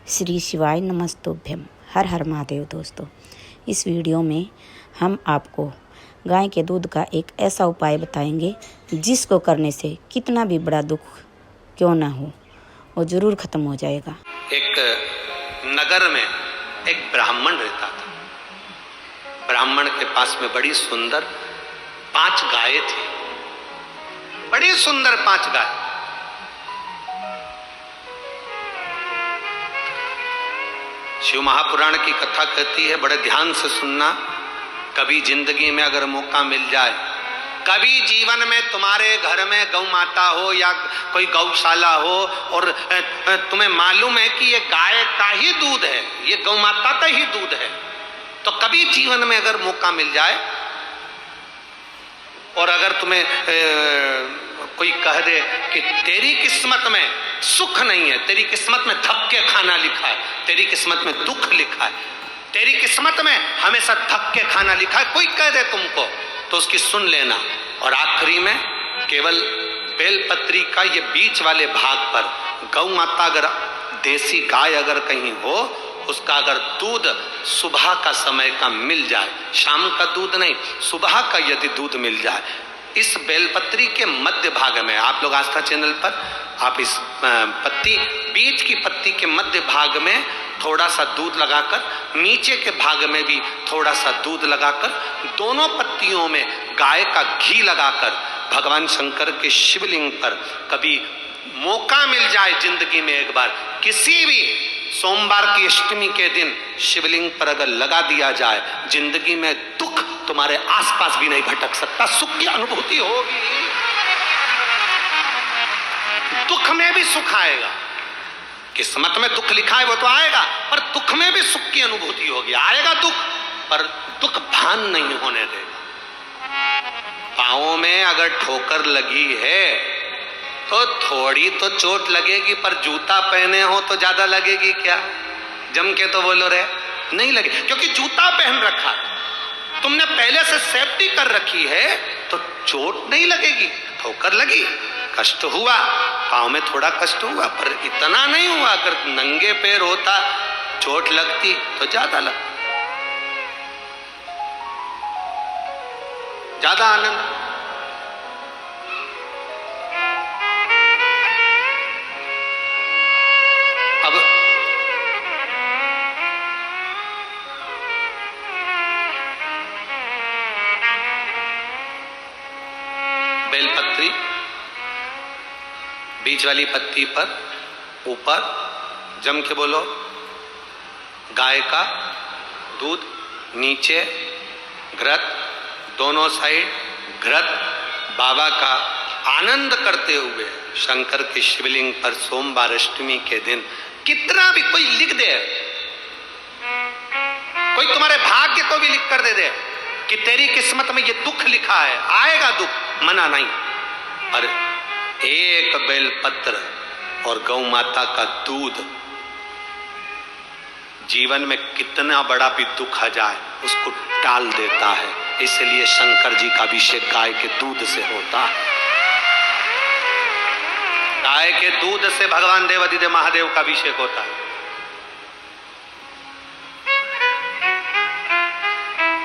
श्री शिवाय नमस्तुभ्यम। हर हर महादेव। दोस्तों, इस वीडियो में हम आपको गाय के दूध का एक ऐसा उपाय बताएंगे जिसको करने से कितना भी बड़ा दुख क्यों ना हो वो जरूर खत्म हो जाएगा। एक नगर में एक ब्राह्मण रहता था। ब्राह्मण के पास में बड़ी सुंदर 5 गायें थी। बड़ी सुंदर 5 गाय। शिव महापुराण की कथा कहती है, बड़े ध्यान से सुनना। कभी जिंदगी में अगर मौका मिल जाए, कभी जीवन में तुम्हारे घर में गौ माता हो या कोई गौशाला हो और तुम्हें मालूम है कि ये गाय का ही दूध है, ये गौ माता का ही दूध है, तो कभी जीवन में अगर मौका मिल जाए और अगर तुम्हें कोई कह दे कि तेरी किस्मत में सुख नहीं है, तेरी किस्मत में धक्के खाना लिखा है, तेरी किस्मत में दुख लिखा है, तेरी किस्मत में हमेशा धक्के खाना लिखा है, कोई कह दे तुमको, तो उसकी सुन लेना। और आखिरी में केवल बेलपत्री का ये बीच वाले भाग पर गौ माता, अगर देसी गाय अगर कहीं हो, उसका अगर दूध सुबह का समय का मिल जाए, शाम का दूध नहीं, सुबह का यदि दूध मिल जाए, इस बेलपत्री के मध्य भाग में, आप लोग आस्था चैनल पर आप इस पत्ती, बीच की पत्ती के मध्य भाग में थोड़ा सा दूध लगाकर, नीचे के भाग में भी थोड़ा सा दूध लगाकर, दोनों पत्तियों में गाय का घी लगाकर भगवान शंकर के शिवलिंग पर कभी मौका मिल जाए जिंदगी में एक बार, किसी भी सोमवार की अष्टमी के दिन शिवलिंग पर अगर लगा दिया जाए, जिंदगी में दुख तुम्हारे आसपास भी नहीं भटक सकता, सुख की अनुभूति होगी। दुख में भी सुख आएगा। किस्मत में दुख लिखा है वो तो आएगा, पर दुख में भी सुख की अनुभूति होगी। आएगा दुख, पर दुख भान नहीं होने देगा। पांवों में अगर ठोकर लगी है तो थोड़ी तो चोट लगेगी, पर जूता पहने हो तो ज्यादा लगेगी क्या? जम के तो बोलो रे, नहीं लगे, क्योंकि जूता पहन रखा, तुमने पहले से सेफ्टी कर रखी है, तो चोट नहीं लगेगी। ठोकर लगी, कष्ट हुआ, पांव में थोड़ा कष्ट हुआ, पर इतना नहीं हुआ। अगर नंगे पैर होता, चोट लगती तो ज्यादा लगती। ज्यादा आनंद। अब बेलपत्री बीच वाली पत्ती पर ऊपर जम के बोलो गाय का दूध, नीचे घृत, दोनों साइड घृत, बाबा का आनंद करते हुए शंकर के शिवलिंग पर सोमवार अष्टमी के दिन कितना भी कोई लिख दे, कोई तुम्हारे भाग्य को भी लिख कर दे कि तेरी किस्मत में ये दुख लिखा है, आएगा दुख, मना नहीं, पर एक बेलपत्र और गौ माता का दूध जीवन में कितना बड़ा भी दुख आ जाए उसको टाल देता है। इसलिए शंकर जी का अभिषेक गाय के दूध से होता है। गाय के दूध से भगवान देवाधिदेव महादेव का अभिषेक होता है।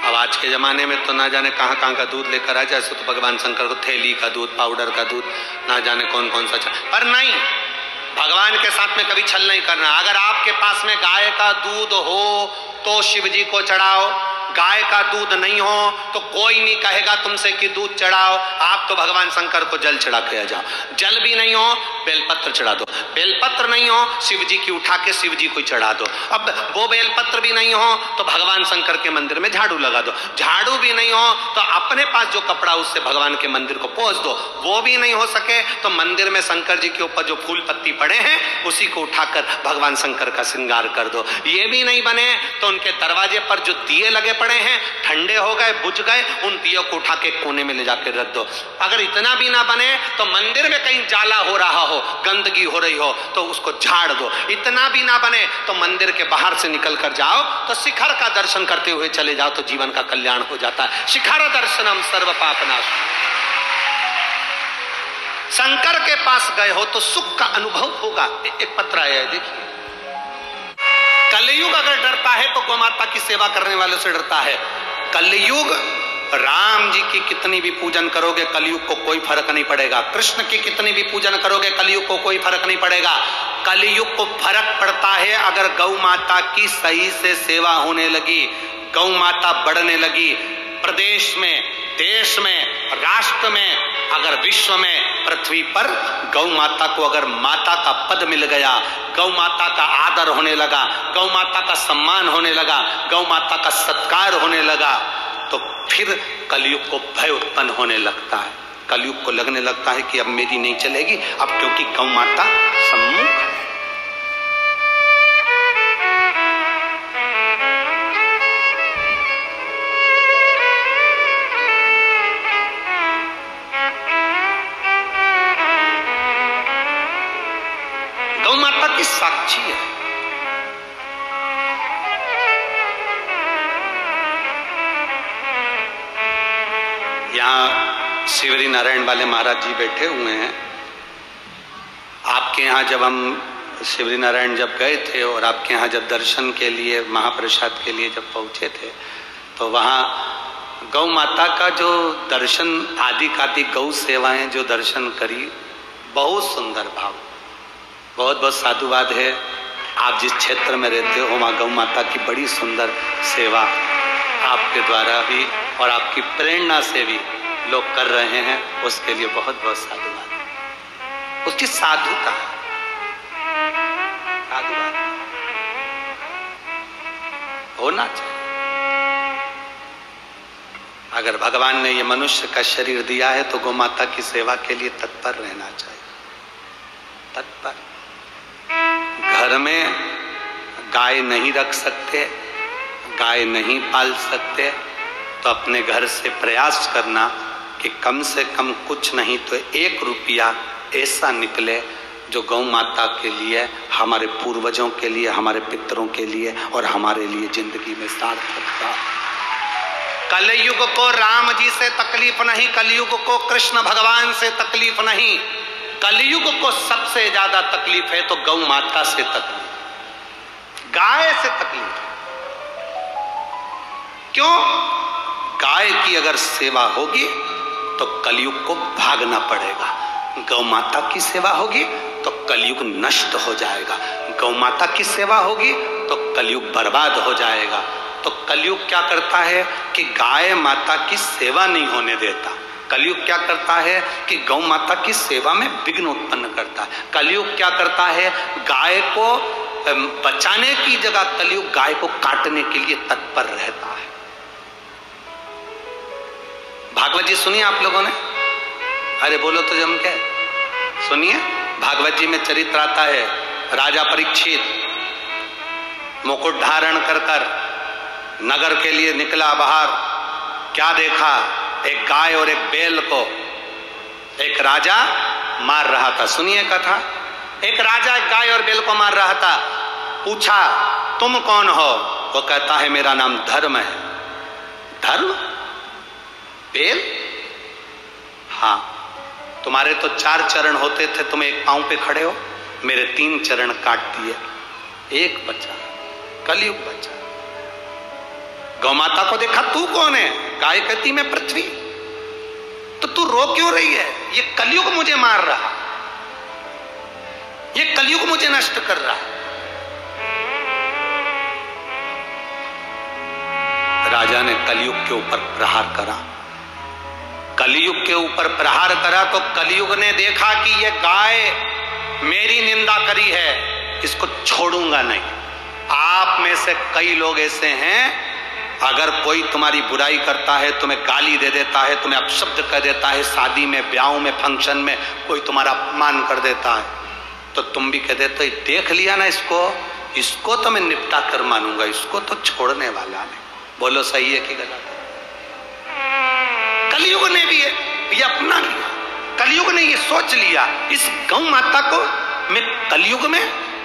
अब आज के जमाने में तो ना जाने कहां कहां का दूध लेकर आ जाए, तो भगवान शंकर को थैली का दूध, पाउडर का दूध, ना जाने कौन कौन सा, पर नहीं, भगवान के साथ में कभी छल नहीं करना। अगर आपके पास में गाय का दूध हो तो शिव जी को चढ़ाओ, गाय का दूध नहीं हो तो कोई नहीं कहेगा तुमसे कि दूध चढ़ाओ, आप तो भगवान शंकर को जल चढ़ा के आ जाओ। जल भी नहीं हो, बेलपत्र चढ़ा दो। बेलपत्र नहीं हो, शिव जी की उठा के शिव जी को चढ़ा दो। अब वो बेलपत्र भी नहीं हो तो भगवान शंकर के मंदिर में झाड़ू लगा दो। झाड़ू भी नहीं हो तो अपने पास जो कपड़ा उससे भगवान के मंदिर को पोंछ दो। वो भी नहीं हो सके तो मंदिर में शंकर जी के ऊपर जो फूल पत्ती पड़े हैं उसी को उठाकर भगवान शंकर का श्रृंगार कर दो। ये भी नहीं बने तो उनके दरवाजे पर जो दिए लगे पड़े हैं, ठंडे हो गए, बुझ गए, उन दियों को उठा के कोने में ले जाकर रख दो। अगर इतना भी ना बने तो मंदिर में कहीं जाला हो रहा हो, गंदगी हो रही हो तो उसको झाड़ दो। इतना भी ना बने तो मंदिर के बाहर से निकल कर जाओ तो शिखर का दर्शन करते हुए चले जाओ, तो जीवन का कल्याण हो जाता है। शिखर दर्शनम सर्व पापनाश। शंकर के पास गए हो तो सुख का अनुभव होगा। एक पत्र आया है, देखिए। है तो गौ माता की सेवा करने वालों से डरता है। कलयुग, राम जी की कितनी भी पूजन करोगे कलयुग को कोई फर्क नहीं पड़ेगा, कृष्ण की कितनी भी पूजन करोगे कलयुग को कोई फर्क नहीं पड़ेगा। कलयुग को फर्क पड़ता है अगर गौ माता की सही से सेवा होने लगी, गौ माता बढ़ने लगी, प्रदेश में, देश में, राष्ट्र में, अगर विश्व में, पृथ्वी पर गौ माता को अगर माता का पद मिल गया, गौ माता का आदर होने लगा, गौ माता का सम्मान होने लगा, गौ माता का सत्कार होने लगा, तो फिर कलयुग को भय उत्पन्न होने लगता है। कलयुग को लगने लगता है कि अब मेरी नहीं चलेगी, अब क्योंकि गौ माता सम्मुख है। गौ माता की साक्षी है। यहाँ शिवरी नारायण वाले महाराज जी बैठे हुए हैं। आपके यहाँ जब हम शिवरी नारायण जब गए थे और आपके यहाँ जब दर्शन के लिए, महाप्रसाद के लिए जब पहुँचे थे, तो वहाँ गौ माता का जो दर्शन, आदि कादि गौ सेवाएं जो दर्शन करी, बहुत सुंदर भाव, बहुत बहुत साधुवाद है। आप जिस क्षेत्र में रहते हो वहाँ गौ माता की बड़ी सुंदर सेवा आपके द्वारा भी और आपकी प्रेरणा से भी लोग कर रहे हैं, उसके लिए बहुत बहुत साधुवाद। उसकी साधुता, साधुवाद होना चाहिए। अगर भगवान ने ये मनुष्य का शरीर दिया है तो गौ माता की सेवा के लिए तत्पर रहना चाहिए, तत्पर। घर में गाय नहीं रख सकते, गाय नहीं पाल सकते, तो अपने घर से प्रयास करना कि कम से कम कुछ नहीं तो 1 रुपया ऐसा निकले जो गौ माता के लिए, हमारे पूर्वजों के लिए, हमारे पितरों के लिए और हमारे लिए जिंदगी में सार्थकता। कलयुग को राम जी से तकलीफ नहीं, कलयुग को कृष्ण भगवान से तकलीफ नहीं, कलयुग को सबसे ज्यादा तकलीफ है तो गौ माता से तकलीफ, गाय से तकलीफ। क्यों? गाय की अगर सेवा होगी तो कलयुग को भागना पड़ेगा, गौ माता की सेवा होगी तो कलयुग नष्ट हो जाएगा, गौ माता की सेवा होगी तो कलयुग बर्बाद हो जाएगा। तो कलयुग क्या करता है कि गाय माता की सेवा नहीं होने देता। कलयुग क्या करता है कि गौ माता की सेवा में विघ्न उत्पन्न करता है। कलयुग क्या करता है, गाय को बचाने की जगह कलयुग गाय को काटने के लिए तत्पर रहता है। भागवत जी सुनिए आप लोगों ने, अरे बोलो तो जम के सुनिए। भागवत जी में चरित्र आता है, राजा परीक्षित मुकुट धारण कर कर नगर के लिए निकला बाहर। क्या देखा? एक गाय और एक बैल को एक राजा मार रहा था। सुनिए कथा। एक राजा एक गाय और बैल को मार रहा था। पूछा तुम कौन हो? वो कहता है मेरा नाम धर्म है। धर्म? बैल? हाँ, तुम्हारे तो 4 चरण होते थे, तुम एक पांव पे खड़े हो, मेरे 3 चरण काट दिए, एक बचा, कलयुग बचा। गौ माता को देखा, तू कौन है? गाय कहती मैं पृथ्वी। तो तू रो क्यों रही है? ये कलयुग मुझे मार रहा, ये कलयुग मुझे नष्ट कर रहा। राजा ने कलयुग के ऊपर प्रहार करा। कलयुग के ऊपर प्रहार करा तो कलयुग ने देखा कि ये गाय मेरी निंदा करी है, इसको छोड़ूंगा नहीं। आप में से कई लोग ऐसे हैं, अगर कोई तुम्हारी बुराई करता है, तुम्हें गाली दे देता है, तुम्हें अपशब्द कर देता है, शादी में, ब्याह में, फंक्शन में कोई तुम्हारा अपमान कर देता है, तो तुम भी कह देते हो देख लिया ना इसको तो मैं निपटा कर मानूंगा, इसको तो छोड़ने वाला नहीं। बोलो सही है कि गलत है? कलयुग ने भी ये अपना लिया, कलयुग ने ये सोच लिया, इस गौ माता को मैं कलयुग में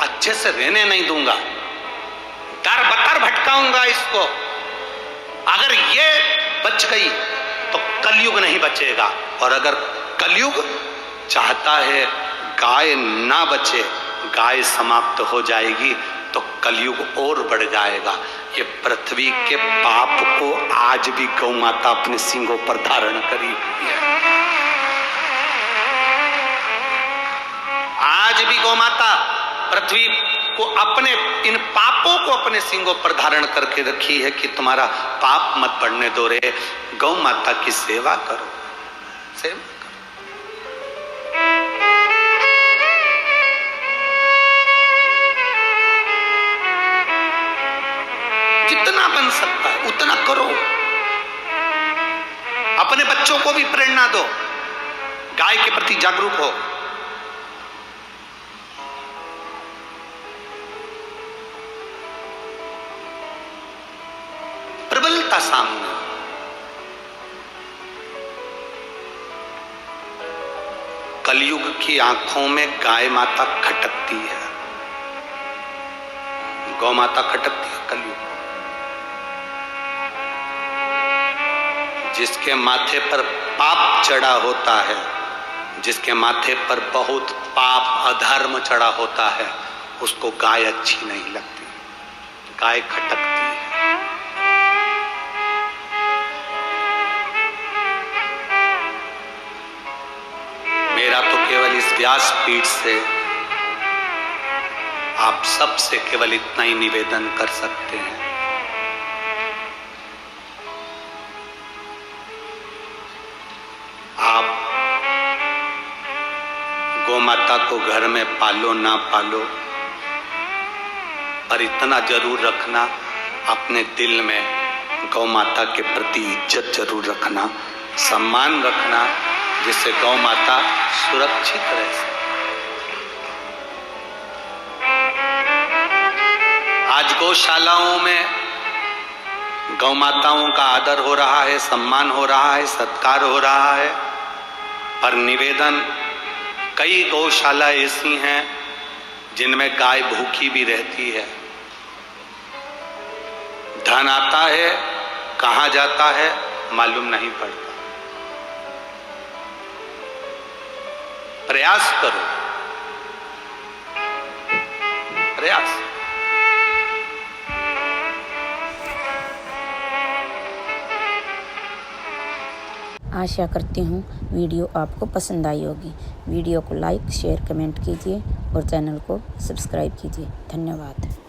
अच्छे से रहने नहीं दूंगा, दर बतर भटकाऊंगा इसको। अगर ये बच गई तो कलयुग नहीं बचेगा, और अगर कलयुग चाहता है गाय ना बचे, गाय समाप्त हो जाएगी, तो कलयुग और बढ़ जाएगा। ये पृथ्वी के पाप को आज भी गौ माता अपने सींगों पर धारण करी हुई है। आज भी गौ माता पृथ्वी को अपने इन पापों को अपने सींगों पर धारण करके रखी है कि तुम्हारा पाप मत बढ़ने दो रे। गौ माता की सेवा करो, सेवा करो। जितना बन सकता है उतना करो। अपने बच्चों को भी प्रेरणा दो, गाय के प्रति जागरूक हो। प्रबलता सामने, कलयुग की आंखों में गाय माता खटकती है, गौ माता खटकती है कलयुग। जिसके माथे पर पाप चढ़ा होता है, जिसके माथे पर बहुत पाप अधर्म चढ़ा होता है, उसको गाय अच्छी नहीं लगती, गाय खटकती है। मेरा तो केवल इस व्यासपीठ से आप सबसे केवल इतना ही निवेदन कर सकते हैं, आप गौ माता को घर में पालो ना पालो, पर इतना जरूर रखना, अपने दिल में गौ माता के प्रति इज्जत जरूर रखना, सम्मान रखना, जिससे गौ माता सुरक्षित रह सके। आज गौशालाओं में गौ माताओं का आदर हो रहा है, सम्मान हो रहा है, सत्कार हो रहा है, पर निवेदन, कई गौशाला ऐसी हैं जिनमें गाय भूखी भी रहती है। धन आता है, कहां जाता है मालूम नहीं पड़ता। प्रयास करो, प्रयास। आशा करती हूँ वीडियो आपको पसंद आई होगी। वीडियो को लाइक, शेयर, कमेंट कीजिए और चैनल को सब्सक्राइब कीजिए। धन्यवाद।